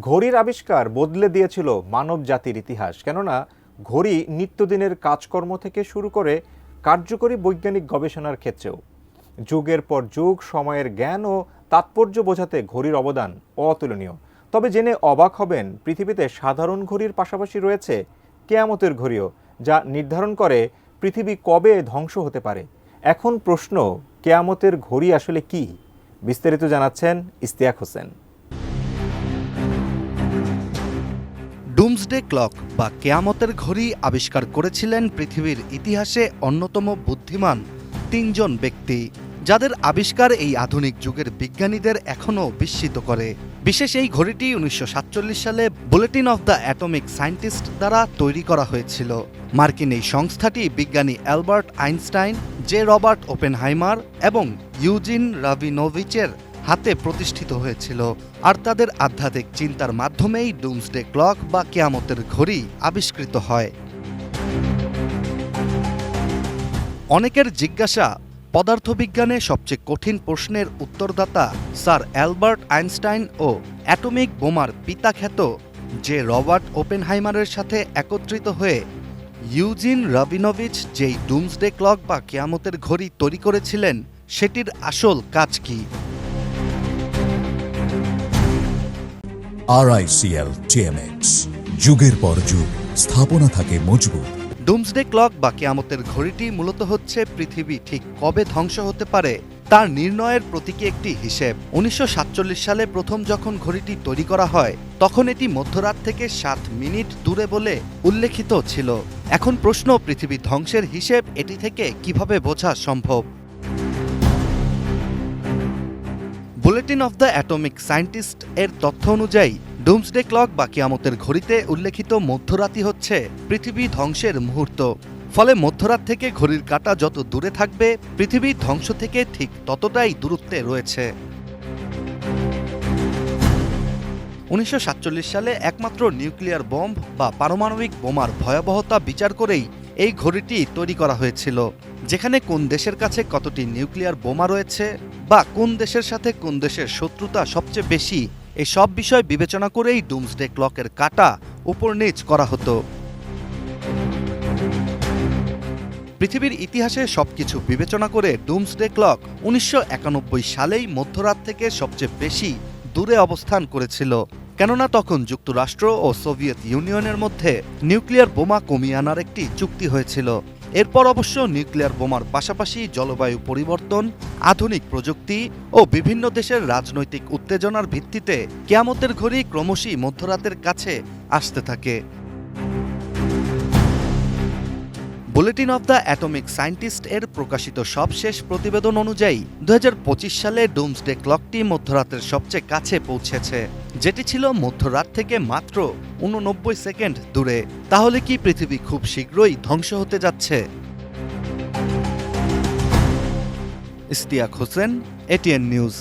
ঘড়ির আবিষ্কার বদলে দিয়েছিল মানব জাতির ইতিহাস। কেননা ঘড়ি নিত্যদিনের কাজকর্ম থেকে শুরু করে কার্যকরী বৈজ্ঞানিক গবেষণার ক্ষেত্রেও যুগের পর যুগ সময়ের জ্ঞান ও তাৎপর্য বোঝাতে ঘড়ির অবদান অতুলনীয়। তবে জেনে অবাক হবেন, পৃথিবীতে সাধারণ ঘড়ির পাশাপাশি রয়েছে কেয়ামতের ঘড়িও, যা নির্ধারণ করে পৃথিবী কবে ধ্বংস হতে পারে। এখন প্রশ্ন, কেয়ামতের ঘড়ি আসলে কি? বিস্তারিত জানাচ্ছেন ইস্তিয়াক হোসেন। ডুমসডে ক্লক বা কেয়ামতের ঘড়ি আবিষ্কার করেছিলেন পৃথিবীর ইতিহাসে অন্যতম বুদ্ধিমান তিনজন ব্যক্তি, যাদের আবিষ্কার এই আধুনিক যুগের বিজ্ঞানীদের এখনও বিস্মিত করে। বিশেষ এই ঘড়িটি 1947 সালে bulletin of the atomic scientist দ্বারা তৈরি করা হয়েছিল। মার্কিন এই সংস্থাটি বিজ্ঞানী Albert Einstein, J Robert Oppenheimer এবং ইউজিন রাবিনোভিচের হাতে প্রতিষ্ঠিত হয়েছিল। আর তাদের আধ্যাত্মিক চিন্তার মাধ্যমেই ডুমসডে ক্লক বা কেয়ামতের ঘড়ি আবিষ্কৃত হয়। অনেকের জিজ্ঞাসা, পদার্থবিজ্ঞানে সবচেয়ে কঠিন প্রশ্নের উত্তরদাতা স্যার অ্যালবার্ট আইনস্টাইন ও অ্যাটমিক বোমার পিতা খ্যাত যে রবার্ট ওপেনহাইমারের সাথে একত্রিত হয়ে ইউজিন রাবিনোভিচ যেই ডুমসডে ক্লক বা কেয়ামতের ঘড়ি তৈরি করেছিলেন, সেটির আসল কাজ কি? RICL TMX, যুগের পর যুগ স্থাপনা থাকে মজবুত। ডুমসডে ক্লক বা কেয়ামতের ঘড়িটি মূলত হচ্ছে পৃথিবী ঠিক কবে ধ্বংস হতে পারে তার নির্ণয়ের প্রতীকী একটি হিসেব। 1947 সালে প্রথম যখন ঘড়িটি তৈরি করা হয়, তখন এটি মধ্যরাত থেকে 7 মিনিট দূরে বলে উল্লেখিত ছিল। এখন প্রশ্ন, পৃথিবী ধ্বংসের হিসেব এটি থেকে কিভাবে বোঝা সম্ভব? Bulletin of the atomic scientist এর তথ্য অনুযায়ী ডুমসডে ক্লক বা কেয়ামতের ঘড়িতে উল্লেখিত মধ্যরাতই হচ্ছে পৃথিবী ধ্বংসের মুহূর্ত। ফলে মধ্যরাত থেকে ঘড়ির কাঁটা যত দূরে থাকবে, পৃথিবী ধ্বংস থেকে ঠিক ততটাই দূরত্বে রয়েছে। 1947 সালে একমাত্র নিউক্লিয়ার বোম বা পারমাণবিক বোমার ভয়াবহতা বিচার করেই এই ঘড়িটি তৈরি করা হয়েছিল, যেখানে কোন দেশের কাছে কতটি নিউক্লিয়ার বোমা রয়েছে বা কোন দেশের সাথে কোন দেশের শত্রুতা সবচেয়ে বেশি, এই সব বিষয় বিবেচনা করেই ডুমসডে ক্লকের কাঁটা উপর নিচ করা হতো। পৃথিবীর ইতিহাসে সবকিছু বিবেচনা করে ডুমসডে ক্লক 1991 সালেই মধ্যরাত থেকে সবচেয়ে বেশি দূরে অবস্থান করেছিল। কেননা তখন যুক্তরাষ্ট্র ও সোভিয়েত ইউনিয়নের মধ্যে নিউক্লিয়ার বোমা কমিয়ে আনার একটি চুক্তি হয়েছিল। এরপর অবশ্য নিউক্লিয়ার বোমার পাশাপাশি জলবায়ু পরিবর্তন, আধুনিক প্রযুক্তি ও বিভিন্ন দেশের রাজনৈতিক উত্তেজনার ভিত্তিতে কেয়ামতের ঘড়ি ক্রমশই মধ্যরাতের কাছে আসতে থাকে। Bulletin of the atomic scientist এর প্রকাশিত সবশেষ প্রতিবেদন অনুযায়ী 2025 সালে ডুমসডে ক্লকটি মধ্যরাতের সবচেয়ে কাছে পৌঁছেছে, যেটি ছিল মধ্যরাত থেকে মাত্র 89 সেকেন্ড দূরে। তাহলে কি পৃথিবী খুব শীঘ্রই ধ্বংস হতে যাচ্ছে? Istiaq Hossain, ATN news.